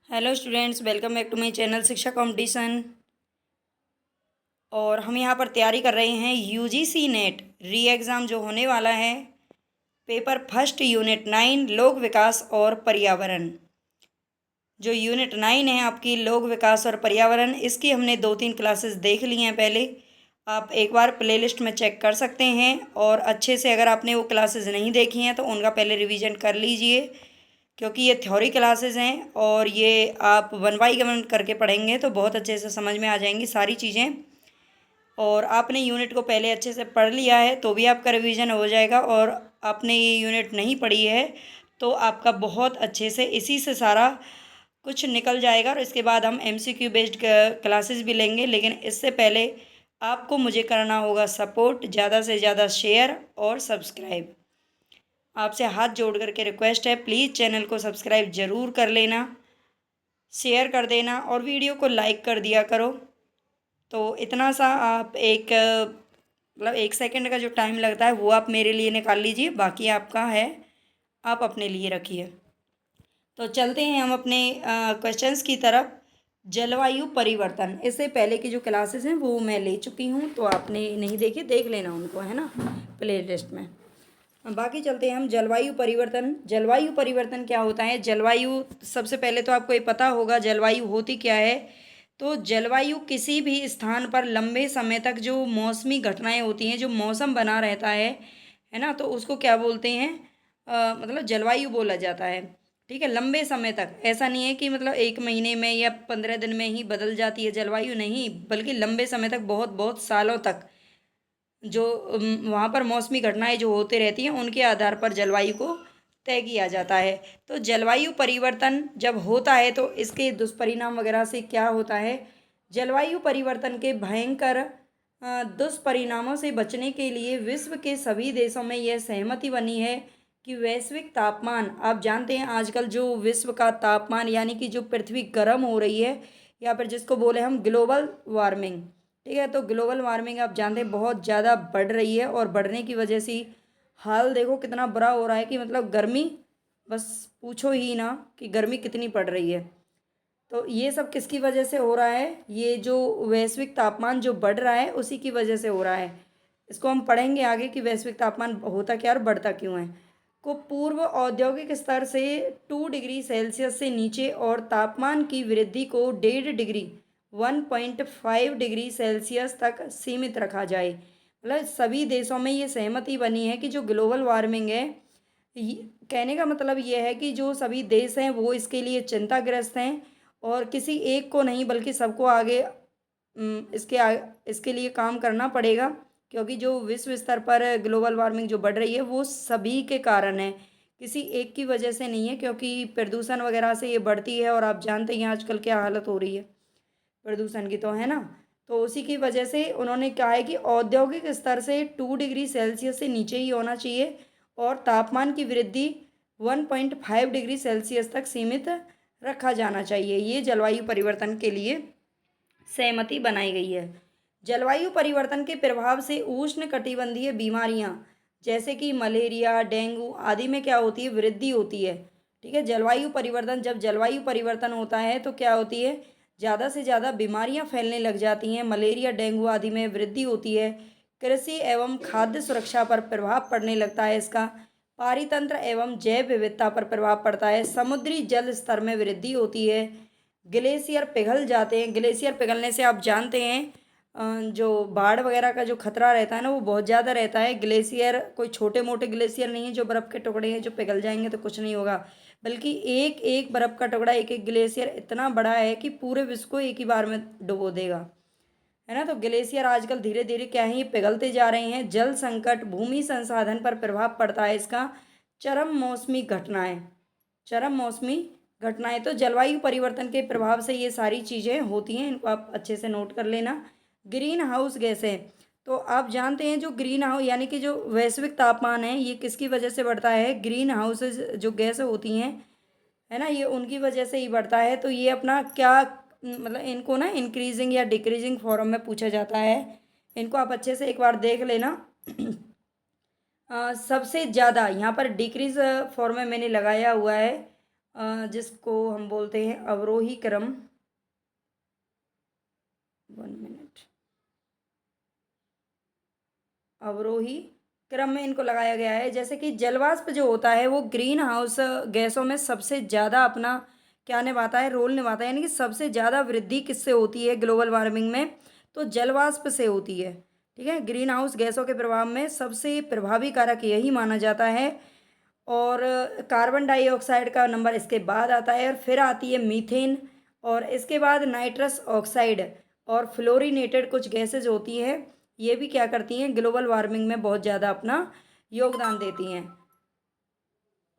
Hello students, welcome back to my channel Shiksha competition. और हम यहाँ पर तैयारी कर रहे हैं यूजीसी नेट री एग्ज़ाम जो होने वाला है। पेपर फर्स्ट यूनिट 9 लोक विकास और पर्यावरण। जो यूनिट 9 है आपकी लोक विकास और पर्यावरण, इसकी हमने 2-3 क्लासेस देख ली हैं पहले। आप एक बार प्लेलिस्ट में चेक कर सकते हैं और अच्छे से अगर आपने वो क्लासेस नहीं देखी हैं तो उनका पहले रिवीजन कर लीजिए, क्योंकि ये थ्योरी क्लासेस हैं और ये आप वन बाई वन करके पढ़ेंगे तो बहुत अच्छे से समझ में आ जाएंगी सारी चीज़ें। और आपने यूनिट को पहले अच्छे से पढ़ लिया है तो भी आपका रिवीजन हो जाएगा, और आपने ये यूनिट नहीं पढ़ी है तो आपका बहुत अच्छे से इसी से सारा कुछ निकल जाएगा। और इसके बाद हम एमसीक्यू बेस्ड क्लासेस भी लेंगे, लेकिन इससे पहले आपको मुझे करना होगा सपोर्ट, ज़्यादा से ज़्यादा शेयर और सब्सक्राइब। आपसे हाथ जोड़ करके रिक्वेस्ट है, प्लीज़ चैनल को सब्सक्राइब ज़रूर कर लेना, शेयर कर देना और वीडियो को लाइक कर दिया करो। तो इतना सा आप मतलब 1 सेकंड का जो टाइम लगता है वो आप मेरे लिए निकाल लीजिए, बाकी आपका है, आप अपने लिए रखिए। तो चलते हैं हम अपने क्वेश्चंस की तरफ। जलवायु परिवर्तन, इससे पहले की जो क्लासेस हैं वो मैं ले चुकी हूँ, तो आपने नहीं देखे देख लेना उनको, है ना, प्ले लिस्ट में। बाकी चलते हैं हम जलवायु परिवर्तन। जलवायु परिवर्तन क्या होता है? जलवायु, सबसे पहले तो आपको ये पता होगा जलवायु होती क्या है। तो जलवायु किसी भी स्थान पर लंबे समय तक जो मौसमी घटनाएं होती हैं, जो मौसम बना रहता है ना, तो उसको क्या बोलते हैं? मतलब जलवायु बोला जाता है। ठीक है, लंबे समय तक, ऐसा नहीं है कि मतलब 1 महीने में या 15 दिन में ही बदल जाती है जलवायु, नहीं, बल्कि लंबे समय तक, बहुत बहुत सालों तक जो वहाँ पर मौसमी घटनाएं जो होते रहती हैं उनके आधार पर जलवायु को तय किया जाता है। तो जलवायु परिवर्तन जब होता है तो इसके दुष्परिणाम वगैरह से क्या होता है? जलवायु परिवर्तन के भयंकर दुष्परिणामों से बचने के लिए विश्व के सभी देशों में यह सहमति बनी है कि वैश्विक तापमान, आप जानते हैं आजकल जो विश्व का तापमान यानी कि जो पृथ्वी गर्म हो रही है, या फिर जिसको बोले हम ग्लोबल वार्मिंग। ठीक है, तो ग्लोबल वार्मिंग आप जानते हैं बहुत ज़्यादा बढ़ रही है, और बढ़ने की वजह से हाल देखो कितना बुरा हो रहा है कि मतलब गर्मी, बस पूछो ही ना कि गर्मी कितनी पड़ रही है। तो ये सब किसकी वजह से हो रहा है? ये जो वैश्विक तापमान जो बढ़ रहा है उसी की वजह से हो रहा है। इसको हम पढ़ेंगे आगे कि वैश्विक तापमान होता क्या और बढ़ता क्यों है। को पूर्व औद्योगिक स्तर से 2 डिग्री सेल्सियस से नीचे और तापमान की वृद्धि को 1.5 डिग्री 1.5 डिग्री सेल्सियस तक सीमित रखा जाए। मतलब सभी देशों में ये सहमति बनी है कि जो ग्लोबल वार्मिंग है, कहने का मतलब ये है कि जो सभी देश हैं वो इसके लिए चिंताग्रस्त हैं, और किसी एक को नहीं बल्कि सबको आगे इसके लिए काम करना पड़ेगा, क्योंकि जो विश्व स्तर पर ग्लोबल वार्मिंग जो बढ़ रही है वो सभी के कारण है, किसी एक की वजह से नहीं है, क्योंकि प्रदूषण वगैरह से ये बढ़ती है और आप जानते हैं आजकल क्या हालत हो रही है प्रदूषण की, तो है ना। तो उसी की वजह से उन्होंने कहा है कि औद्योगिक स्तर से 2 डिग्री सेल्सियस से नीचे ही होना चाहिए, और तापमान की वृद्धि 1.5 डिग्री सेल्सियस तक सीमित रखा जाना चाहिए। ये जलवायु परिवर्तन के लिए सहमति बनाई गई है। जलवायु परिवर्तन के प्रभाव से उष्ण कटिबंधीय बीमारियां जैसे कि मलेरिया, डेंगू आदि में क्या होती है? वृद्धि होती है। ठीक है, जलवायु परिवर्तन, जब जलवायु परिवर्तन होता है तो क्या होती है? ज़्यादा से ज़्यादा बीमारियां फैलने लग जाती हैं, मलेरिया, डेंगू आदि में वृद्धि होती है। कृषि एवं खाद्य सुरक्षा पर प्रभाव पड़ने लगता है इसका। पारितंत्र एवं जैव विविधता पर प्रभाव पड़ता है। समुद्री जल स्तर में वृद्धि होती है। ग्लेशियर पिघल जाते हैं। ग्लेशियर पिघलने से आप जानते हैं जो बाढ़ वगैरह का जो खतरा रहता है ना वो बहुत ज़्यादा रहता है। ग्लेशियर कोई छोटे मोटे ग्लेशियर नहीं है जो बर्फ़ के टुकड़े हैं जो पिघल जाएंगे तो कुछ नहीं होगा, बल्कि एक एक बर्फ़ का टुकड़ा, एक एक ग्लेशियर इतना बड़ा है कि पूरे विश्व को एक ही बार में डुबो देगा, है ना। तो ग्लेशियर आजकल धीरे धीरे क्या है, ये पिघलते जा रहे हैं। जल संकट, भूमि संसाधन पर प्रभाव पड़ता है इसका। चरम मौसमी घटनाएं, चरम मौसमी घटनाएं, तो जलवायु परिवर्तन के प्रभाव से ये सारी चीज़ें होती हैं, इनको आप अच्छे से नोट कर लेना। ग्रीन हाउस गैसें, तो आप जानते हैं जो ग्रीन हाउस यानी कि जो वैश्विक तापमान है ये किसकी वजह से बढ़ता है? ग्रीन हाउसेज जो गैसें होती हैं, है ना, ये उनकी वजह से ही बढ़ता है। तो ये अपना क्या मतलब इनको ना इंक्रीजिंग या डिक्रीजिंग फॉर्म में पूछा जाता है, इनको आप अच्छे से एक बार देख लेना। सबसे ज़्यादा यहाँ पर डिक्रीज फॉर्म में मैंने लगाया हुआ है। जिसको हम बोलते हैं अवरोही क्रम। 1 मिनट। अवरोही क्रम में इनको लगाया गया है। जैसे कि जलवाष्प जो होता है वो ग्रीन हाउस गैसों में सबसे ज़्यादा अपना क्या निभाता है, रोल निभाता है, यानी कि सबसे ज़्यादा वृद्धि किससे होती है ग्लोबल वार्मिंग में, तो जलवाष्प से होती है। ठीक है, ग्रीन हाउस गैसों के प्रभाव में सबसे प्रभावी कारक यही माना जाता है। और कार्बन डाइऑक्साइड का नंबर इसके बाद आता है, और फिर आती है मीथेन, और इसके बाद नाइट्रस ऑक्साइड और फ्लोरिनेटेड कुछ गैसेज होती हैं। ये भी क्या करती हैं, ग्लोबल वार्मिंग में बहुत ज़्यादा अपना योगदान देती हैं।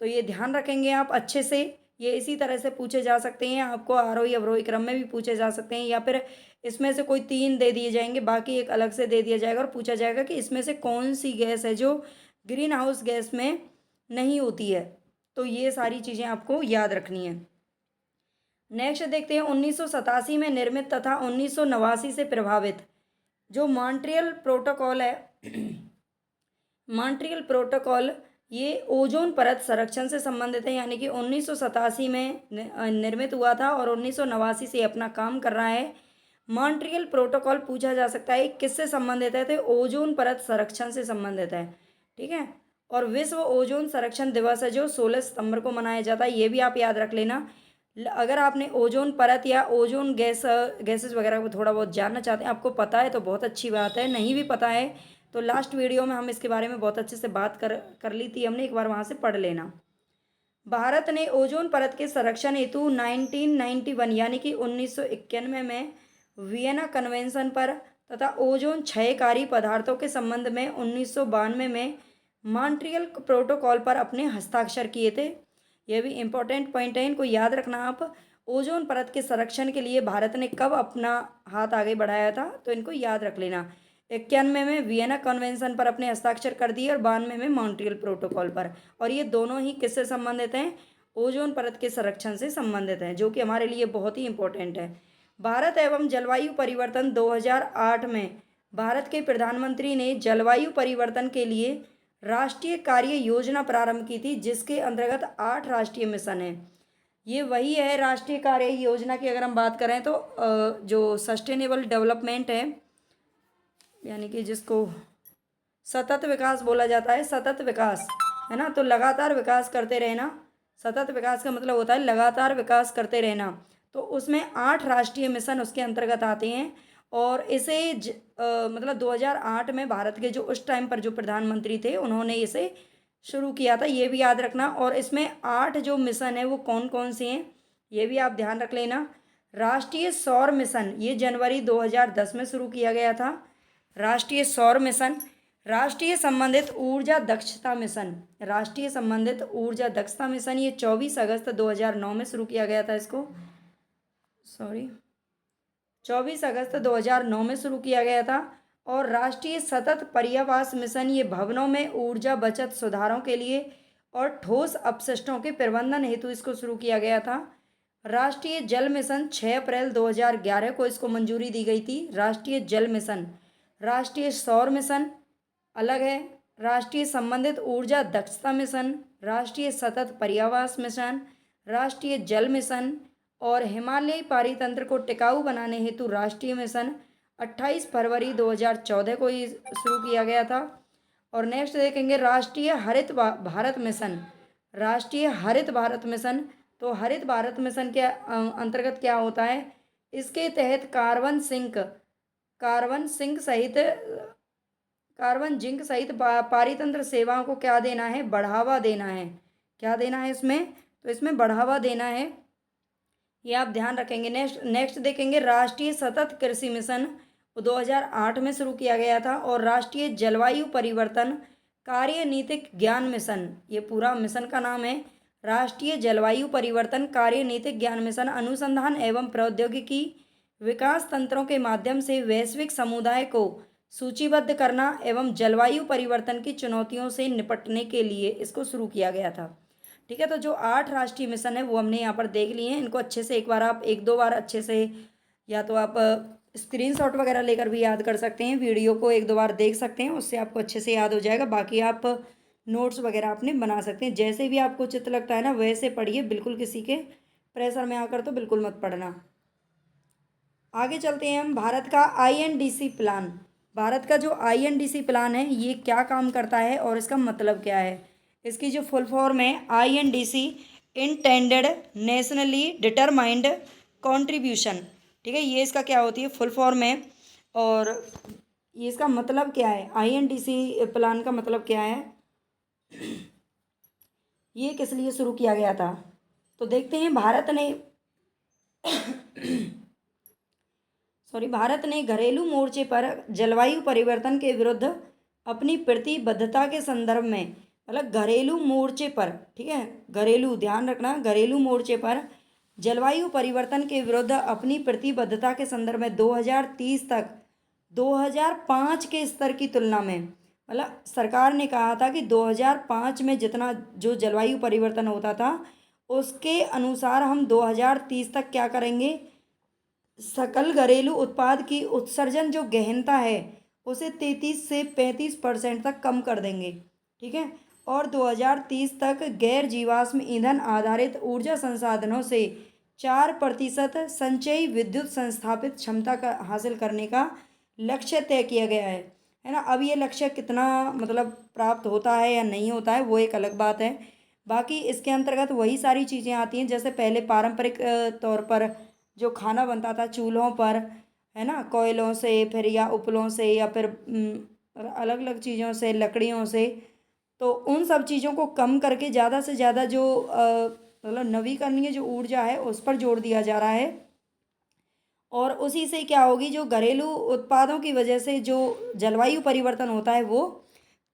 तो ये ध्यान रखेंगे आप अच्छे से। ये इसी तरह से पूछे जा सकते हैं, आपको आरोही अवरोही क्रम में भी पूछे जा सकते हैं, या फिर इसमें से कोई 3 दे दिए जाएंगे, बाकी एक अलग से दे दिया जाएगा और पूछा जाएगा कि इसमें से कौन सी गैस है जो ग्रीन हाउस गैस में नहीं होती है। तो ये सारी चीज़ें आपको याद रखनी है। नेक्स्ट देखते हैं 1987 में निर्मित तथा 1989 से प्रभावित जो मॉन्ट्रियल प्रोटोकॉल है। मॉन्ट्रियल प्रोटोकॉल ये ओजोन परत संरक्षण से संबंधित है, यानी कि 1987 में निर्मित हुआ था और 1989 से अपना काम कर रहा है। मॉन्ट्रियल प्रोटोकॉल पूछा जा सकता है किससे संबंधित है, तो ओजोन परत संरक्षण से संबंधित है। ठीक है, और विश्व ओजोन संरक्षण दिवस है जो 16 सितंबर को मनाया जाता है, ये भी आप याद रख लेना। अगर आपने ओजोन परत या ओजोन गैसेस वगैरह को थोड़ा बहुत जानना चाहते हैं, आपको पता है तो बहुत अच्छी बात है, नहीं भी पता है तो लास्ट वीडियो में हम इसके बारे में बहुत अच्छे से बात कर ली थी हमने, एक बार वहाँ से पढ़ लेना। भारत ने ओजोन परत के संरक्षण हेतु 1991 यानी कि 1991 में वियना कन्वेंशन पर तथा ओजोन क्षयकारी पदार्थों के संबंध में 1992 में मॉन्ट्रियल प्रोटोकॉल पर अपने हस्ताक्षर किए थे। यह भी इम्पोर्टेंट पॉइंट है, इनको याद रखना आप। ओजोन परत के संरक्षण के लिए भारत ने कब अपना हाथ आगे बढ़ाया था, तो इनको याद रख लेना। 91 में वियना कन्वेंशन पर अपने हस्ताक्षर कर दिए और 92 में मॉन्ट्रियल प्रोटोकॉल पर, और ये दोनों ही किससे संबंधित हैं, ओजोन परत के संरक्षण से संबंधित हैं, जो कि हमारे लिए बहुत ही इम्पोर्टेंट है। भारत एवं जलवायु परिवर्तन 2008 में भारत के प्रधानमंत्री ने जलवायु परिवर्तन के लिए राष्ट्रीय कार्य योजना प्रारंभ की थी, जिसके अंतर्गत 8 राष्ट्रीय मिशन हैं। ये वही है राष्ट्रीय कार्य योजना की अगर हम बात करें तो जो सस्टेनेबल डेवलपमेंट है, यानी कि जिसको सतत विकास बोला जाता है, सतत विकास है ना, तो लगातार विकास करते रहना। सतत विकास का मतलब होता है लगातार विकास करते रहना। तो उसमें 8 राष्ट्रीय मिशन उसके अंतर्गत आते हैं, और इसे मतलब 2008 में भारत के जो उस टाइम पर जो प्रधानमंत्री थे उन्होंने इसे शुरू किया था, ये भी याद रखना। और इसमें 8 जो मिशन है वो कौन कौन से हैं, ये भी आप ध्यान रख लेना। राष्ट्रीय सौर मिशन ये जनवरी 2010 में शुरू किया गया था, राष्ट्रीय सौर मिशन। राष्ट्रीय संबंधित ऊर्जा दक्षता मिशन, राष्ट्रीय संबंधित ऊर्जा दक्षता मिशन ये 24 अगस्त 2009 में शुरू किया गया था। इसको 24 अगस्त 2009 में शुरू किया गया था। और राष्ट्रीय सतत पर्यावास मिशन ये भवनों में ऊर्जा बचत सुधारों के लिए और ठोस अपशिष्टों के प्रबंधन हेतु इसको शुरू किया गया था। राष्ट्रीय जल मिशन 6 अप्रैल 2011 को इसको मंजूरी दी गई थी, राष्ट्रीय जल मिशन। राष्ट्रीय सौर मिशन अलग है, राष्ट्रीय संबंधित ऊर्जा दक्षता मिशन, राष्ट्रीय सतत पर्यावास मिशन, राष्ट्रीय जल मिशन, और हिमालयी पारितंत्र को टिकाऊ बनाने हेतु राष्ट्रीय मिशन 28 फरवरी 2014 को ही शुरू किया गया था। और नेक्स्ट देखेंगे राष्ट्रीय हरित भारत मिशन, राष्ट्रीय हरित भारत मिशन। तो हरित भारत मिशन के अंतर्गत क्या होता है, इसके तहत कार्बन जिंक सहित पारितंत्र सेवाओं को क्या देना है, बढ़ावा देना है। क्या देना है इसमें, तो इसमें बढ़ावा देना है, ये आप ध्यान रखेंगे। नेक्स्ट देखेंगे राष्ट्रीय सतत कृषि मिशन 2008 में शुरू किया गया था। और राष्ट्रीय जलवायु परिवर्तन कार्यनीतिक ज्ञान मिशन, ये पूरा मिशन का नाम है, राष्ट्रीय जलवायु परिवर्तन कार्यनीतिक ज्ञान मिशन। अनुसंधान एवं प्रौद्योगिकी विकास तंत्रों के माध्यम से वैश्विक समुदाय को सूचीबद्ध करना एवं जलवायु परिवर्तन की चुनौतियों से निपटने के लिए इसको शुरू किया गया था। ठीक है, तो जो 8 राष्ट्रीय मिशन है वो हमने यहाँ पर देख लिए हैं। इनको अच्छे से एक बार आप 1-2 बार अच्छे से, या तो आप स्क्रीनशॉट वगैरह लेकर भी याद कर सकते हैं, वीडियो को 1-2 बार देख सकते हैं, उससे आपको अच्छे से याद हो जाएगा। बाकी आप नोट्स वगैरह अपने बना सकते हैं। जैसे भी आपको चित्त लगता है ना वैसे पढ़िए, बिल्कुल किसी के प्रेशर में आकर तो बिल्कुल मत पढ़ना। आगे चलते हैं हम। भारत का आईएनडीसी प्लान। भारत का जो आईएनडीसी प्लान है ये क्या काम करता है और इसका मतलब क्या है? इसकी जो फुल फॉर्म है INDC, intended nationally determined contribution. ठीक है, ये इसका क्या होती है, फुल फॉर्म है। और ये इसका मतलब क्या है, आईएनडीसी प्लान का मतलब क्या है, ये किस लिए शुरू किया गया था? तो देखते हैं। भारत ने घरेलू मोर्चे पर जलवायु परिवर्तन के विरुद्ध अपनी प्रतिबद्धता के संदर्भ में, मतलब घरेलू मोर्चे पर, ठीक है, घरेलू, ध्यान रखना, घरेलू मोर्चे पर जलवायु परिवर्तन के विरुद्ध अपनी प्रतिबद्धता के संदर्भ में 2030 तक 2005 के स्तर की तुलना में, मतलब सरकार ने कहा था कि 2005 में जितना जो जलवायु परिवर्तन होता था उसके अनुसार हम 2030 तक क्या करेंगे, सकल घरेलू उत्पाद की उत्सर्जन जो गहनता है उसे 33 से 35% तक कम कर देंगे। ठीक है, और 2030 तक गैर जीवाश्म ईंधन आधारित ऊर्जा संसाधनों से 4% संचयी विद्युत संस्थापित क्षमता का हासिल करने का लक्ष्य तय किया गया है ना। अब ये लक्ष्य कितना मतलब प्राप्त होता है या नहीं होता है वो एक अलग बात है। बाकी इसके अंतर्गत वही सारी चीज़ें आती हैं जैसे पहले पारंपरिक तौर पर जो खाना बनता था चूल्हों पर, है ना, कोयलों से फिर या उपलों से या फिर अलग अलग चीज़ों से, लकड़ियों से, तो उन सब चीज़ों को कम करके ज़्यादा से ज़्यादा जो मतलब नवीकरणीय जो ऊर्जा है उस पर जोर दिया जा रहा है। और उसी से क्या होगी, जो घरेलू उत्पादों की वजह से जो जलवायु परिवर्तन होता है वो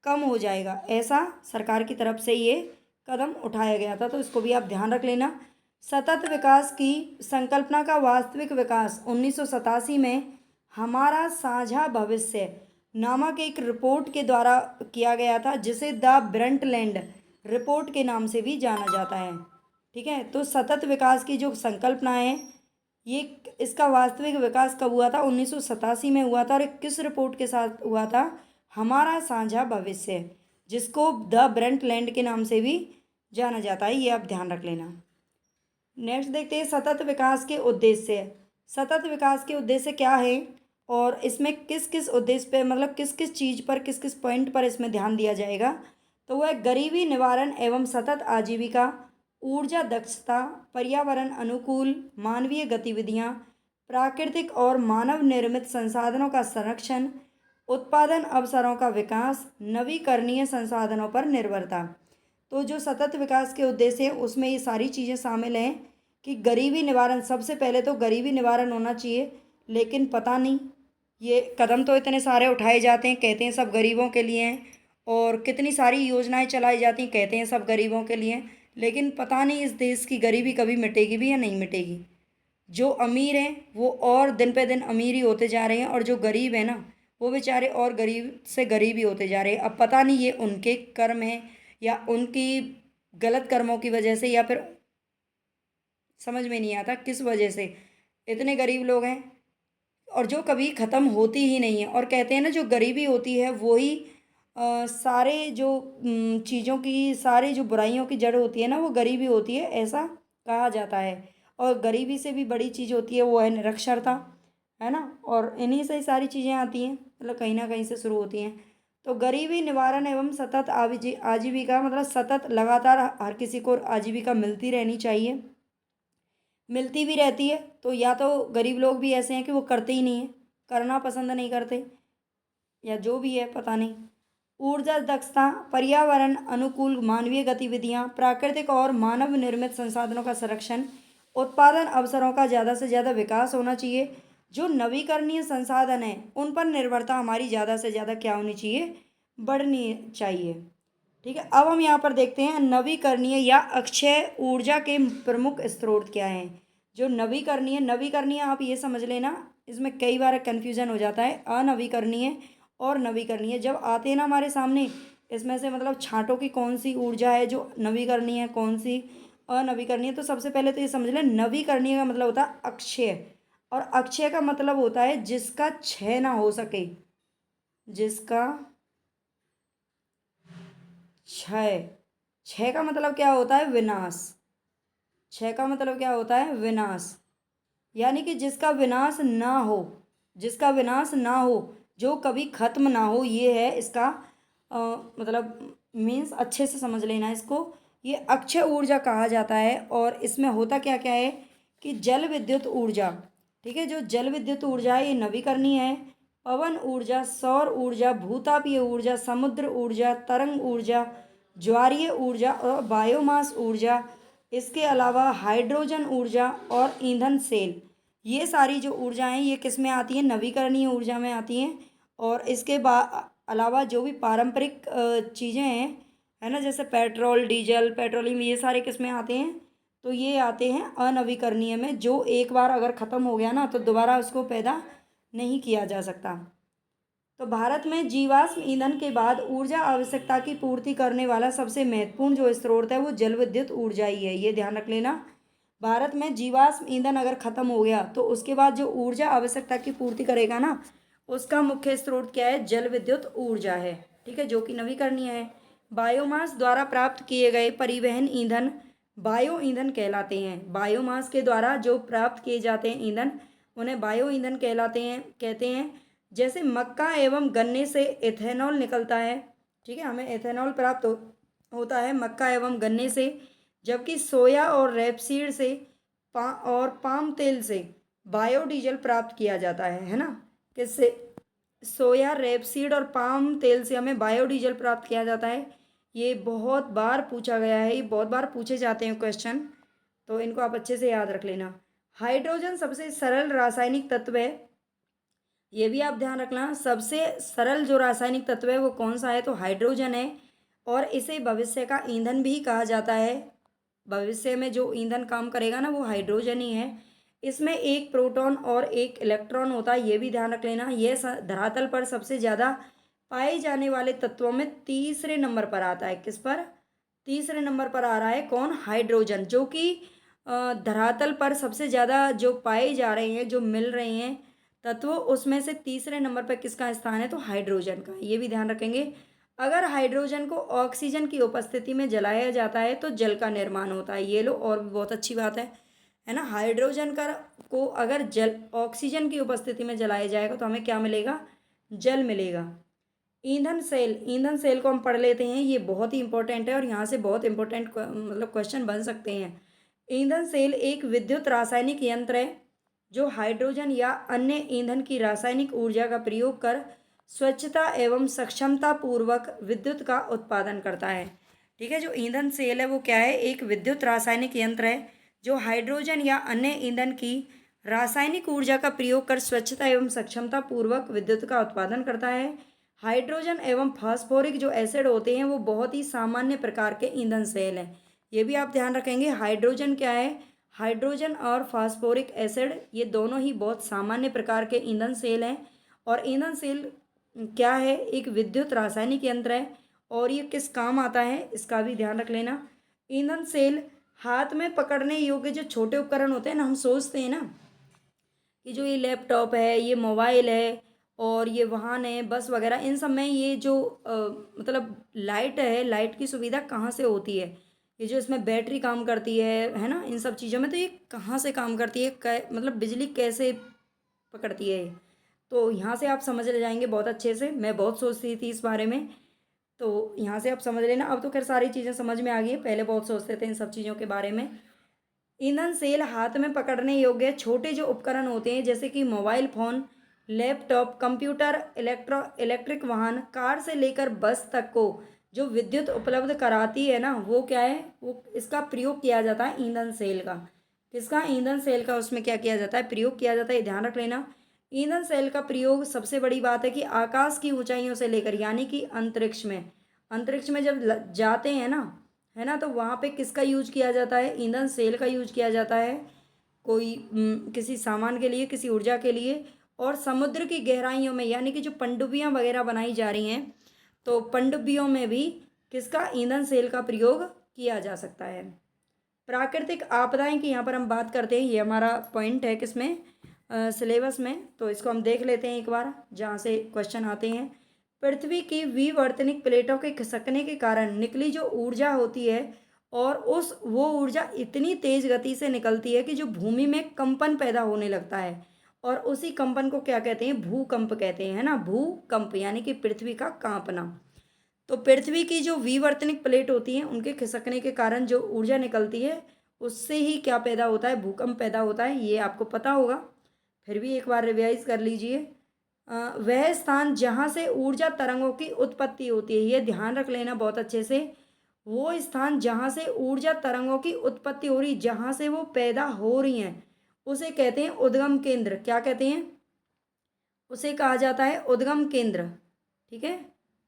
कम हो जाएगा, ऐसा सरकार की तरफ से ये कदम उठाया गया था। तो इसको भी आप ध्यान रख लेना। सतत विकास की संकल्पना का वास्तविक विकास 1987 में हमारा साझा भविष्य नामक एक रिपोर्ट के द्वारा किया गया था, जिसे द ब्रंटलैंड रिपोर्ट के नाम से भी जाना जाता है। ठीक है, तो सतत विकास की जो संकल्पना है ये, इसका वास्तविक विकास कब हुआ था, 1987 में हुआ था। और किस रिपोर्ट के साथ हुआ था, हमारा साझा भविष्य, जिसको द ब्रंटलैंड के नाम से भी जाना जाता है, ये आप ध्यान रख लेना। नेक्स्ट देखते हैं सतत विकास के उद्देश्य। सतत विकास के उद्देश्य क्या है और इसमें किस किस उद्देश्य पे, मतलब किस किस चीज़ पर, किस किस पॉइंट पर इसमें ध्यान दिया जाएगा, तो वह गरीबी निवारण एवं सतत आजीविका, ऊर्जा दक्षता, पर्यावरण अनुकूल मानवीय गतिविधियाँ, प्राकृतिक और मानव निर्मित संसाधनों का संरक्षण, उत्पादन अवसरों का विकास, नवीकरणीय संसाधनों पर निर्भरता। तो जो सतत विकास के उद्देश्य हैं उसमें ये सारी चीज़ें शामिल हैं कि गरीबी निवारण, सबसे पहले तो गरीबी निवारण होना चाहिए। लेकिन पता नहीं, ये कदम तो इतने सारे उठाए जाते हैं, कहते हैं सब गरीबों के लिए हैं, और कितनी सारी योजनाएं चलाई जाती हैं, कहते हैं सब गरीबों के लिए, लेकिन पता नहीं इस देश की गरीबी कभी मिटेगी भी या नहीं मिटेगी। जो अमीर हैं वो और दिन पे दिन अमीर ही होते जा रहे हैं, और जो गरीब हैं ना वो बेचारे और गरीब से गरीब ही होते जा रहे हैं। अब पता नहीं ये उनके कर्म हैं या उनकी गलत कर्मों की वजह से, या फिर समझ में नहीं आता किस वजह से इतने गरीब लोग हैं, और जो कभी ख़त्म होती ही नहीं है। और कहते हैं ना जो गरीबी होती है वो ही सारे जो चीज़ों की, सारी जो बुराइयों की जड़ होती है ना वो गरीबी होती है, ऐसा कहा जाता है। और गरीबी से भी बड़ी चीज़ होती है वो है निरक्षरता, है ना, और इन्हीं से ही सारी चीज़ें आती हैं, मतलब कहीं ना कहीं से शुरू होती हैं। तो गरीबी निवारण एवं सतत आजीविका, मतलब सतत लगातार हर किसी को आजीविका मिलती रहनी चाहिए, मिलती भी रहती है। तो या तो गरीब लोग भी ऐसे हैं कि वो करते ही नहीं हैं, करना पसंद नहीं करते, या जो भी है पता नहीं। ऊर्जा दक्षता, पर्यावरण अनुकूल मानवीय गतिविधियाँ, प्राकृतिक और मानव निर्मित संसाधनों का संरक्षण, उत्पादन अवसरों का ज़्यादा से ज़्यादा विकास होना चाहिए। जो नवीकरणीय संसाधन हैं उन पर निर्भरता हमारी ज़्यादा से ज़्यादा क्या होनी चाहिए, बढ़नी चाहिए। ठीक है, अब हम यहाँ पर देखते हैं नवीकरणीय या अक्षय ऊर्जा के प्रमुख स्रोत क्या हैं। जो नवीकरणीय, नवीकरणीय आप ये समझ लेना, इसमें कई बार कन्फ्यूजन हो जाता है, अनवीकरणीय और नवीकरणीय जब आते हैं ना हमारे सामने, इसमें से मतलब छांटो की कौन सी ऊर्जा है जो नवीकरणीय है, कौन सी अनवीकरणीय। तो सबसे पहले तो ये समझ लें, नवीकरणीय का मतलब होता है अक्षय, और अक्षय का मतलब होता है जिसका क्षय ना हो सके, जिसका क्षय। क्षय का मतलब क्या होता है? विनाश। क्षय का मतलब क्या होता है? विनाश। यानी कि जिसका विनाश ना हो, जिसका विनाश ना हो, जो कभी खत्म ना हो, ये है इसका मतलब मीन्स अच्छे से समझ लेना इसको। ये अक्षय ऊर्जा कहा जाता है और इसमें होता क्या क्या है कि जल विद्युत ऊर्जा, ठीक है, जो जल विद्युत ऊर्जा है ये नवीकरणीय है। पवन ऊर्जा, सौर ऊर्जा, भूतापीय ऊर्जा, समुद्र ऊर्जा, तरंग ऊर्जा, ज्वारीय ऊर्जा और बायोमास ऊर्जा, इसके अलावा हाइड्रोजन ऊर्जा और ईंधन सेल, ये सारी जो ऊर्जा हैं ये किस में आती हैं? नवीकरणीय ऊर्जा में आती हैं। और इसके अलावा जो भी पारंपरिक चीज़ें हैं, है ना, जैसे पेट्रोल, डीजल, पेट्रोलियम, ये सारे किस में आते हैं? तो ये आते हैं अनवीकरणीय में, जो एक बार अगर ख़त्म हो गया ना तो दोबारा उसको पैदा नहीं किया जा सकता। तो भारत में जीवाश्म ईंधन के बाद ऊर्जा आवश्यकता की पूर्ति करने वाला सबसे महत्वपूर्ण जो स्रोत है वो जल विद्युत ऊर्जा ही है, ये ध्यान रख लेना। भारत में जीवाश्म ईंधन अगर ख़त्म हो गया तो उसके बाद जो ऊर्जा आवश्यकता की पूर्ति करेगा ना, उसका मुख्य स्रोत क्या है? जल विद्युत ऊर्जा है, ठीक है, जो कि नवीकरणीय है। बायोमास द्वारा प्राप्त किए गए परिवहन ईंधन बायो ईंधन कहलाते हैं। बायोमास के द्वारा जो प्राप्त किए जाते हैं ईंधन, उन्हें बायो ईंधन कहलाते हैं, कहते हैं। जैसे मक्का एवं गन्ने से एथेनॉल निकलता है, ठीक है, हमें एथेनॉल प्राप्त होता है मक्का एवं गन्ने से। जबकि सोया और रेपसीड से और पाम तेल से बायोडीजल प्राप्त किया जाता है ना। किससे? सोया, रेपसीड और पाम तेल से हमें बायोडीजल प्राप्त किया जाता है। ये बहुत बार पूछा गया है, ये बहुत बार पूछे जाते हैं क्वेश्चन, तो इनको आप अच्छे से याद रख लेना। हाइड्रोजन सबसे सरल रासायनिक तत्व है, ये भी आप ध्यान रखना। सबसे सरल जो रासायनिक तत्व है वो कौन सा है? तो हाइड्रोजन है। और इसे भविष्य का ईंधन भी कहा जाता है। भविष्य में जो ईंधन काम करेगा ना वो हाइड्रोजन ही है। इसमें एक प्रोटॉन और एक इलेक्ट्रॉन होता है, ये भी ध्यान रख लेना। ये धरातल पर सबसे ज़्यादा पाए जाने वाले तत्वों में तीसरे नंबर पर आता है। किस पर? तीसरे नंबर पर आ रहा है कौन? हाइड्रोजन, जो कि धरातल पर सबसे ज़्यादा जो पाए जा रहे हैं, जो मिल रहे हैं तत्व, उसमें से तीसरे नंबर पर किसका स्थान है? तो हाइड्रोजन का, ये भी ध्यान रखेंगे। अगर हाइड्रोजन को ऑक्सीजन की उपस्थिति में जलाया जाता है तो जल का निर्माण होता है। ये लो, और भी बहुत अच्छी बात है ना। हाइड्रोजन का को अगर जल ऑक्सीजन की उपस्थिति में जलाया जाएगा तो हमें क्या मिलेगा? जल मिलेगा। ईंधन सेल, ईंधन सेल को हम पढ़ लेते हैं, ये बहुत ही इंपॉर्टेंट है और यहाँ से बहुत इंपॉर्टेंट मतलब क्वेश्चन बन सकते हैं। ईंधन सेल एक विद्युत रासायनिक यंत्र है जो हाइड्रोजन या अन्य ईंधन की रासायनिक ऊर्जा का प्रयोग कर स्वच्छता एवं सक्षमता पूर्वक विद्युत का उत्पादन करता है। ठीक है, जो ईंधन सेल है वो क्या है? एक विद्युत रासायनिक यंत्र है जो हाइड्रोजन या अन्य ईंधन की रासायनिक ऊर्जा का प्रयोग कर स्वच्छता एवं सक्षमता पूर्वक विद्युत का उत्पादन करता है। हाइड्रोजन एवं फास्फोरिक जो एसिड होते हैं वो बहुत ही सामान्य प्रकार के ईंधन सेल हैं, ये भी आप ध्यान रखेंगे। हाइड्रोजन क्या है? हाइड्रोजन और फास्फोरिक एसिड ये दोनों ही बहुत सामान्य प्रकार के ईंधन सेल हैं। और ईंधन सेल क्या है? एक विद्युत रासायनिक यंत्र है और ये किस काम आता है इसका भी ध्यान रख लेना। ईंधन सेल हाथ में पकड़ने योग्य जो छोटे उपकरण होते हैं ना, हम सोचते हैं ना कि जो ये लैपटॉप है, ये मोबाइल है और ये वाहन है, बस वगैरह, इन सब में ये जो मतलब लाइट है, लाइट की सुविधा कहाँ से होती है? ये जो इसमें बैटरी काम करती है ना, इन सब चीज़ों में, तो ये कहाँ से काम करती है? मतलब बिजली कैसे पकड़ती है? तो यहाँ से आप समझ ले जाएंगे बहुत अच्छे से। मैं बहुत सोचती थी इस बारे में, तो यहाँ से आप समझ लेना। अब तो खैर सारी चीज़ें समझ में आ गई है, पहले बहुत सोचते थे इन सब चीज़ों के बारे में। ईंधन सेल हाथ में पकड़ने योग्य छोटे जो उपकरण होते हैं जैसे कि mobile phone, laptop, computer, electric वाहन, कार से लेकर बस तक को जो विद्युत उपलब्ध कराती है ना, वो क्या है? वो इसका प्रयोग किया जाता है ईंधन सेल का। किसका? ईंधन सेल का उसमें क्या किया जाता है? प्रयोग किया जाता है, ध्यान रख लेना। ईंधन सेल का प्रयोग सबसे बड़ी बात है कि आकाश की ऊंचाइयों से लेकर यानी कि अंतरिक्ष में जब जाते हैं ना, है ना, तो वहाँ पे किसका यूज किया जाता है? ईंधन सेल का यूज किया जाता है। कोई किसी सामान के लिए, किसी ऊर्जा के लिए। और समुद्र की गहराइयों में यानी कि जो पनडुब्बियाँ वगैरह बनाई जा रही हैं, तो पनडुब्बियों में भी किसका? ईंधन सेल का प्रयोग किया जा सकता है। प्राकृतिक आपदाएं की यहाँ पर हम बात करते हैं, ये हमारा पॉइंट है किसमें? सिलेबस में। तो इसको हम देख लेते हैं एक बार, जहाँ से क्वेश्चन आते हैं। पृथ्वी की विवर्तनिक प्लेटों के खिसकने के कारण निकली जो ऊर्जा होती है, और वो ऊर्जा इतनी तेज गति से निकलती है कि जो भूमि में कंपन पैदा होने लगता है, और उसी कंपन को क्या कहते हैं? भूकंप कहते हैं, है ना। भूकंप यानी कि पृथ्वी का कांपना। तो पृथ्वी की जो विवर्तनिक प्लेट होती है, उनके खिसकने के कारण जो ऊर्जा निकलती है, उससे ही क्या पैदा होता है? भूकंप पैदा होता है। ये आपको पता होगा, फिर भी एक बार रिवाइज कर लीजिए। वह स्थान जहाँ से ऊर्जा तरंगों की उत्पत्ति होती है, ये ध्यान रख लेना बहुत अच्छे से। वो स्थान जहाँ से ऊर्जा तरंगों की उत्पत्ति हो रही, जहाँ से वो पैदा हो रही हैं, उसे कहते हैं उद्गम केंद्र। क्या कहते हैं? उसे कहा जाता है उद्गम केंद्र। ठीक है,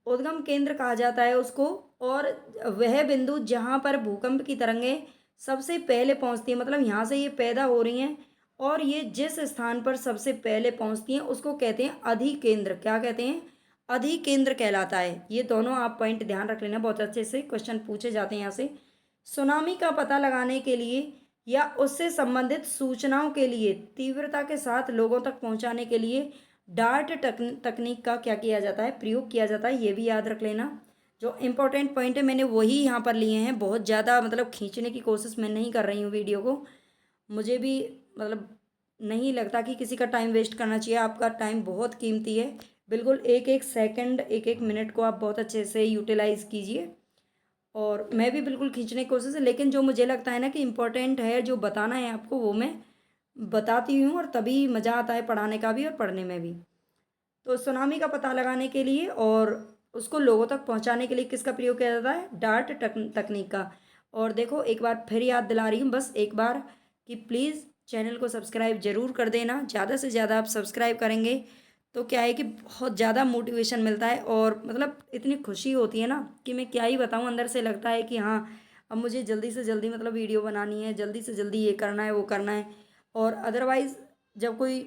उद्गम केंद्र कहा जाता है उसको। और वह बिंदु जहाँ पर भूकंप की तरंगें सबसे पहले पहुँचती हैं, मतलब यहाँ से ये पैदा हो रही हैं, और ये जिस स्थान पर सबसे पहले पहुँचती हैं उसको कहते हैं अधिकेंद्र। क्या कहते हैं? अधिकेंद्र कहलाता है। ये दोनों आप पॉइंट ध्यान रख लेना बहुत अच्छे से, क्वेश्चन पूछे जाते हैं यहाँ से। सुनामी का पता लगाने के लिए या उससे संबंधित सूचनाओं के लिए तीव्रता के साथ लोगों तक पहुंचाने के लिए डार्ट तकनीक का क्या किया जाता है? प्रयोग किया जाता है। ये भी याद रख लेना। जो इम्पोर्टेंट पॉइंट है मैंने वही यहाँ पर लिए हैं, बहुत ज़्यादा मतलब खींचने की कोशिश मैं नहीं कर रही हूँ वीडियो को। मुझे भी मतलब नहीं लगता कि किसी का टाइम वेस्ट करना चाहिए। आपका टाइम बहुत कीमती है, बिल्कुल एक एक सेकंड, एक एक मिनट को आप बहुत अच्छे से यूटिलाइज़ कीजिए। और मैं भी बिल्कुल खींचने की कोशिश है, लेकिन जो मुझे लगता है ना कि इम्पोर्टेंट है, जो बताना है आपको, वो मैं बताती हूँ, और तभी मज़ा आता है पढ़ाने का भी और पढ़ने में भी। तो सुनामी का पता लगाने के लिए और उसको लोगों तक पहुँचाने के लिए किसका प्रयोग किया जाता है? डार्ट तकनीक का। और देखो, एक बार फिर याद दिला रही हूँ बस एक बार, कि प्लीज़ चैनल को सब्सक्राइब ज़रूर कर देना। ज़्यादा से ज़्यादा आप सब्सक्राइब करेंगे तो क्या है कि बहुत ज़्यादा मोटिवेशन मिलता है, और मतलब इतनी खुशी होती है ना कि मैं क्या ही बताऊँ। अंदर से लगता है कि हाँ, अब मुझे जल्दी से जल्दी मतलब वीडियो बनानी है, जल्दी से जल्दी ये करना है, वो करना है। और अदरवाइज़ जब कोई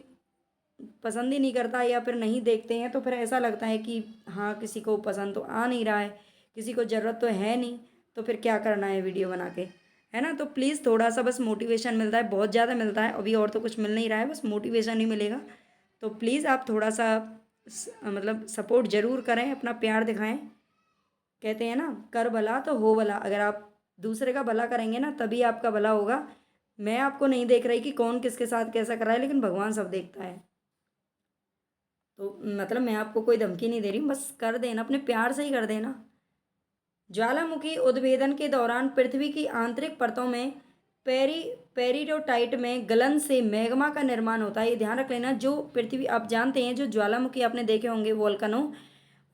पसंद ही नहीं करता या फिर नहीं देखते हैं, तो फिर ऐसा लगता है कि हाँ, किसी को पसंद तो आ नहीं रहा है, किसी को ज़रूरत तो है नहीं, तो फिर क्या करना है वीडियो बना के, है ना। तो प्लीज़ थोड़ा सा बस मोटिवेशन मिलता है, बहुत ज़्यादा मिलता है अभी, और तो कुछ मिल नहीं रहा है, बस मोटिवेशन ही मिलेगा। तो प्लीज़ आप थोड़ा सा मतलब सपोर्ट ज़रूर करें, अपना प्यार दिखाएं। कहते हैं ना, कर भला तो हो भला। अगर आप दूसरे का भला करेंगे ना, तभी आपका भला होगा। मैं आपको नहीं देख रही कि कौन किसके साथ कैसा कर रहा है, लेकिन भगवान सब देखता है। तो मतलब मैं आपको कोई धमकी नहीं दे रही हूँ, बस कर देना, अपने प्यार से ही कर देना। ज्वालामुखी उद्भेदन के दौरान पृथ्वी की आंतरिक परतों में पेरी पेरिडोटाइट में गलन से मैग्मा का निर्माण होता है। ये ध्यान रख लेना। जो पृथ्वी, आप जानते हैं, जो ज्वालामुखी आपने देखे होंगे वोल्केनो,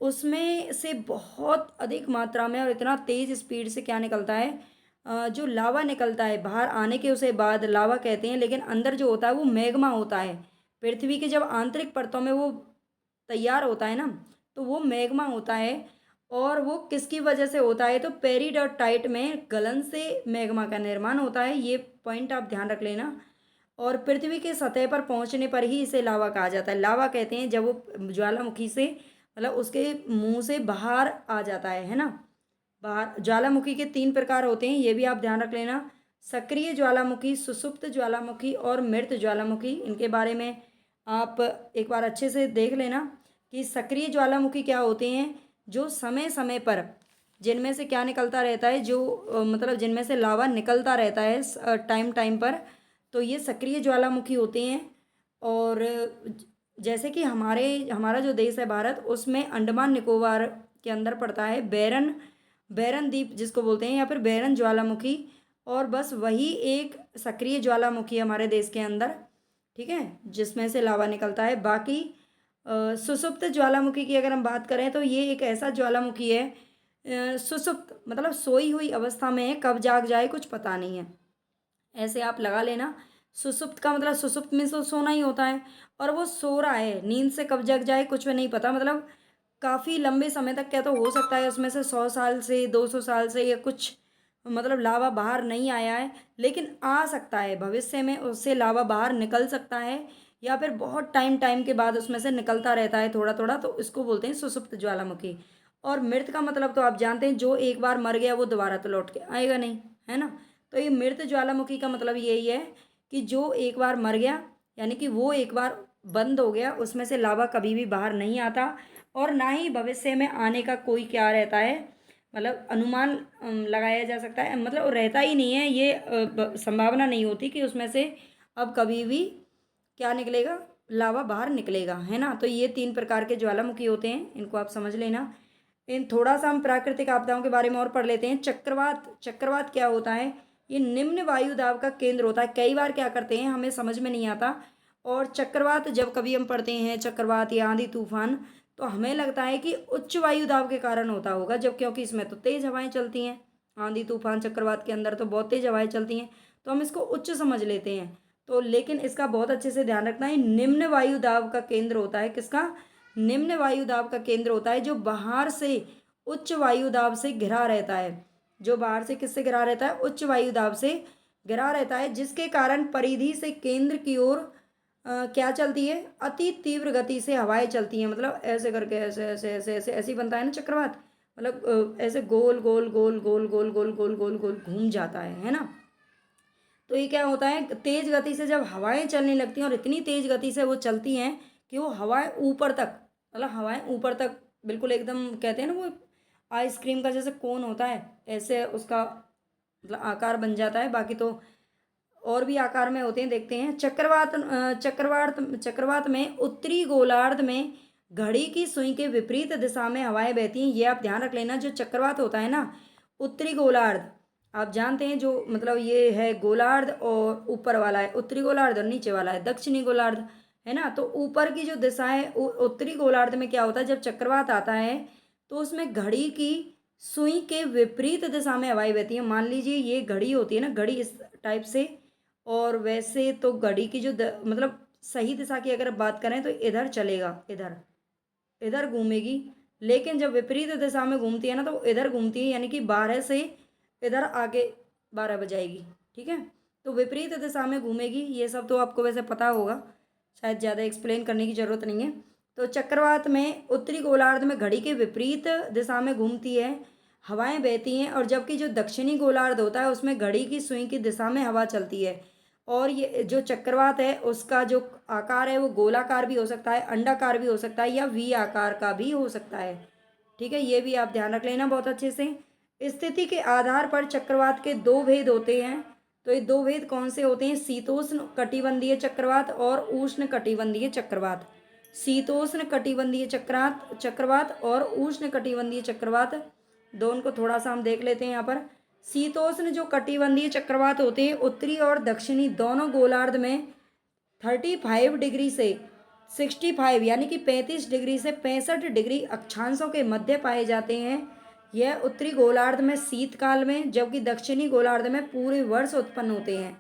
उसमें से बहुत अधिक मात्रा में और इतना तेज़ स्पीड से क्या निकलता है? जो लावा निकलता है बाहर आने के उसे बाद लावा कहते हैं, लेकिन अंदर जो होता है वो मैग्मा होता है। पृथ्वी के जब आंतरिक परतों में वो तैयार होता है ना, तो वो मैग्मा होता है। और वो किसकी वजह से होता है? तो पेरिडोटाइट में गलन से मैग्मा का निर्माण होता है। ये पॉइंट आप ध्यान रख लेना। और पृथ्वी के सतह पर पहुंचने पर ही इसे लावा कहा जाता है। लावा कहते हैं जब वो ज्वालामुखी से मतलब उसके मुंह से बाहर आ जाता है ना। बाहर ज्वालामुखी के 3 प्रकार होते हैं, ये भी आप ध्यान रख लेना। सक्रिय ज्वालामुखी, सुसुप्त ज्वालामुखी और मृत ज्वालामुखी। इनके बारे में आप एक बार अच्छे से देख लेना कि सक्रिय ज्वालामुखी क्या होते हैं। जो समय समय पर जिनमें से क्या निकलता रहता है, जो मतलब जिनमें से लावा निकलता रहता है टाइम टाइम पर, तो ये सक्रिय ज्वालामुखी होते हैं। और जैसे कि हमारा जो देश है भारत, उसमें अंडमान निकोबार के अंदर पड़ता है बैरन बैरन द्वीप जिसको बोलते हैं, या फिर बैरन ज्वालामुखी। और बस वही एक सक्रिय ज्वालामुखी है हमारे देश के अंदर, ठीक है, जिसमें से लावा निकलता है। बाकी सुसुप्त ज्वालामुखी की अगर हम बात करें, तो ये एक ऐसा ज्वालामुखी है, सुसुप्त मतलब सोई हुई अवस्था में है, कब जाग जाए कुछ पता नहीं है, ऐसे आप लगा लेना। सुसुप्त का मतलब सुसुप्त में तो सोना ही होता है, और वो सो रहा है, नींद से कब जग जाए कुछ भी नहीं पता। मतलब काफ़ी लंबे समय तक, क्या तो हो सकता है उसमें से 100 साल से 200 साल से या कुछ मतलब लावा बाहर नहीं आया है, लेकिन आ सकता है भविष्य में उससे लावा बाहर निकल सकता है, या फिर बहुत टाइम टाइम के बाद उसमें से निकलता रहता है थोड़ा थोड़ा, तो इसको बोलते हैं सुसुप्त ज्वालामुखी। और मृत का मतलब तो आप जानते हैं, जो एक बार मर गया वो दोबारा तो लौट के आएगा नहीं, है ना। तो ये मृत ज्वालामुखी का मतलब यही है कि जो एक बार मर गया, यानी कि वो एक बार बंद हो गया, उसमें से लावा कभी भी बाहर नहीं आता। और ना ही भविष्य में आने का कोई क्या रहता है, मतलब अनुमान लगाया जा सकता है, मतलब रहता ही नहीं है ये, संभावना नहीं होती कि उसमें से अब कभी भी क्या निकलेगा, लावा बाहर निकलेगा, है ना। तो ये 3 प्रकार के ज्वालामुखी होते हैं, इनको आप समझ लेना। इन थोड़ा सा हम प्राकृतिक आपदाओं के बारे में और पढ़ लेते हैं। चक्रवात, चक्रवात क्या होता है, ये निम्न वायु दाब का केंद्र होता है। कई बार क्या करते हैं हमें समझ में नहीं आता, और चक्रवात जब कभी हम पढ़ते हैं चक्रवात या आंधी तूफान, तो हमें लगता है कि उच्च वायु दाब के कारण होता होगा, जब क्योंकि इसमें तो तेज हवाएं चलती हैं। आंधी तूफान चक्रवात के अंदर तो बहुत तेज हवाएं चलती हैं, तो हम इसको उच्च समझ लेते हैं। तो लेकिन इसका बहुत अच्छे से ध्यान रखना है, निम्न वायु दाब का केंद्र होता है। किसका? निम्न वायु दाब का केंद्र होता है जो बाहर से उच्च वायु दाब से घिरा रहता है। जो बाहर से किससे घिरा रहता है? उच्च वायु दाब से घिरा रहता है, जिसके कारण परिधि से केंद्र की ओर क्या चलती है? अति तीव्र गति से हवाएं चलती हैं। मतलब ऐसे करके ऐसे ऐसे ऐसे ऐसे ऐसे ही बनता है ना चक्रवात, मतलब ऐसे गोल गोल गोल गोल गोल गोल गोल गोल गोल घूम जाता है ना। तो ये क्या होता है, तेज गति से जब हवाएं चलने लगती हैं और इतनी तेज गति से वो चलती हैं कि वो हवाएं ऊपर तक, मतलब हवाएं ऊपर तक बिल्कुल एकदम, कहते हैं ना वो आइसक्रीम का जैसे कोन होता है, ऐसे उसका मतलब आकार बन जाता है। बाकी तो और भी आकार में होते हैं, देखते हैं। चक्रवात में उत्तरी गोलार्ध में घड़ी की सुई के विपरीत दिशा में हवाएं बहती हैं। ये आप ध्यान रख लेना, जो चक्रवात होता है ना, उत्तरी गोलार्ध, आप जानते हैं जो मतलब ये है गोलार्ध, और ऊपर वाला है उत्तरी गोलार्ध और नीचे वाला है दक्षिणी गोलार्ध, है ना। तो ऊपर की जो दिशा है उत्तरी गोलार्ध में क्या होता है, जब चक्रवात आता है तो उसमें घड़ी की सुई के विपरीत दिशा में हवाएं बहती हैं। मान लीजिए ये घड़ी होती है ना, घड़ी इस टाइप से, और वैसे तो घड़ी की जो मतलब सही दिशा की अगर बात करें तो इधर चलेगा, इधर इधर घूमेगी। लेकिन जब विपरीत दिशा में घूमती है ना, तो वो इधर घूमती है, यानी कि 12 से इधर आगे 12 बजाएगी, ठीक है। तो विपरीत दिशा में घूमेगी, ये सब तो आपको वैसे पता होगा, शायद ज़्यादा एक्सप्लेन करने की ज़रूरत नहीं है। तो चक्रवात में उत्तरी गोलार्ध में घड़ी के विपरीत दिशा में घूमती है, हवाएं बहती हैं, और जबकि जो दक्षिणी गोलार्ध होता है उसमें घड़ी की सुई की दिशा में हवा चलती है। और ये जो चक्रवात है उसका जो आकार है वो गोलाकार भी हो सकता है, अंडाकार भी हो सकता है, या वी आकार का भी हो सकता है, ठीक है। ये भी आप ध्यान रख लेना बहुत अच्छे से। स्थिति के आधार पर चक्रवात के 2 भेद होते हैं। तो ये 2 भेद कौन से होते हैं? शीतोष्ण कटिबंधीय चक्रवात और उष्ण कटिबंधीय चक्रवात। शीतोष्ण कटिबंधीय चक्रवात और उष्ण कटिबंधीय चक्रवात, दोनों को थोड़ा सा हम देख लेते हैं यहाँ पर। शीतोष्ण जो कटिबंधीय चक्रवात होते हैं उत्तरी और दक्षिणी दोनों गोलार्ध में 35 डिग्री से 65 यानी कि 35 डिग्री से 65 डिग्री अक्षांशों के मध्य पाए जाते हैं। यह उत्तरी गोलार्ध में शीतकाल में, जबकि दक्षिणी गोलार्ध में पूरे वर्ष उत्पन्न होते हैं।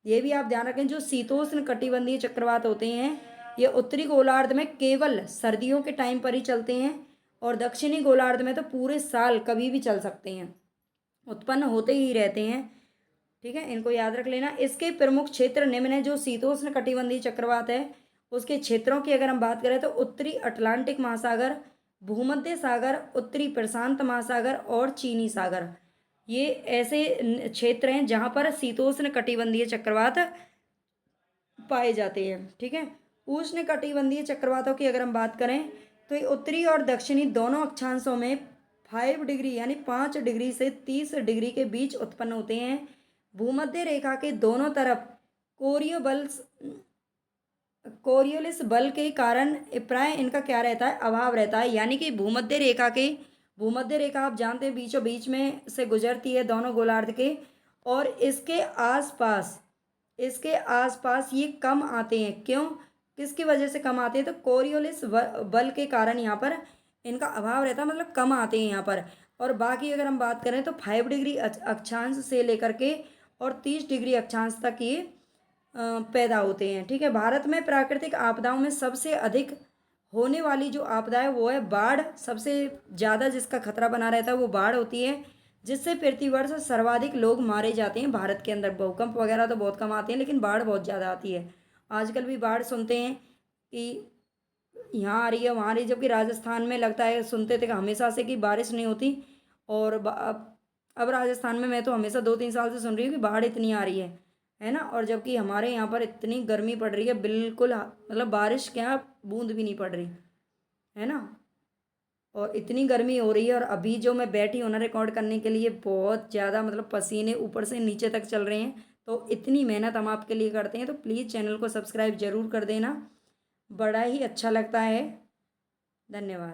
ये भी आप ध्यान रखें, जो शीतोष्ण कटिबंधीय चक्रवात होते हैं ये उत्तरी गोलार्ध में केवल सर्दियों के टाइम पर ही चलते हैं, और दक्षिणी गोलार्ध में तो पूरे साल कभी भी चल सकते हैं, उत्पन्न होते ही रहते हैं, ठीक है। इनको याद रख लेना। इसके प्रमुख क्षेत्र निम्न है। जो शीतोष्ण कटिबंधीय चक्रवात है उसके क्षेत्रों की अगर हम बात करें तो उत्तरी अटलांटिक महासागर, भूमध्य सागर, उत्तरी प्रशांत महासागर और चीनी सागर, ये ऐसे क्षेत्र हैं जहाँ पर शीतोष्ण कटिबंधीय चक्रवात पाए जाते हैं, ठीक है। उष्ण कटिबंधीय चक्रवातों की अगर हम बात करें तो ये उत्तरी और दक्षिणी दोनों अक्षांशों में 5 डिग्री यानी 5 डिग्री से 30 डिग्री के बीच उत्पन्न होते हैं। भूमध्य रेखा के दोनों तरफ कोरियोलिस बल के कारण प्राय इनका क्या रहता है? अभाव रहता है। यानी कि भूमध्य रेखा आप जानते हैं बीचों बीच में से गुजरती है दोनों गोलार्ध के, और इसके आसपास ये कम आते हैं। क्यों? किसकी वजह से कम आते हैं? तो कोरियोलिस बल के कारण यहाँ पर इनका अभाव रहता है, मतलब कम आते हैं यहाँ पर। और बाकी अगर हम बात करें तो 5 डिग्री अक्षांश से लेकर के और 30 डिग्री अक्षांश तक ये पैदा होते हैं, ठीक है। भारत में प्राकृतिक आपदाओं में सबसे अधिक होने वाली जो आपदा है वो है बाढ़। सबसे ज़्यादा जिसका खतरा बना रहता है वो बाढ़ होती है, जिससे प्रतिवर्ष सर्वाधिक लोग मारे जाते हैं भारत के अंदर। भूकंप वगैरह तो बहुत कम आते हैं, लेकिन बाढ़ बहुत ज़्यादा आती है। आजकल भी बाढ़ सुनते हैं कि यहाँ आ रही है वहाँ आ रही है, जबकि राजस्थान में लगता है, सुनते थे कि हमेशा से कि बारिश नहीं होती, और अब राजस्थान में मैं तो हमेशा 2-3 साल से सुन रही हूँ कि बाढ़ इतनी आ रही है ना। और जबकि हमारे यहाँ पर इतनी गर्मी पड़ रही है, बिल्कुल मतलब बारिश क्या, बूंद भी नहीं पड़ रही, है ना। और इतनी गर्मी हो रही है और अभी जो मैं बैठी हूँ ना रिकॉर्ड करने के लिए, बहुत ज़्यादा मतलब पसीने ऊपर से नीचे तक चल रहे हैं। तो इतनी मेहनत हम आपके लिए करते हैं, तो प्लीज़ चैनल को सब्सक्राइब ज़रूर कर देना, बड़ा ही अच्छा लगता है। धन्यवाद।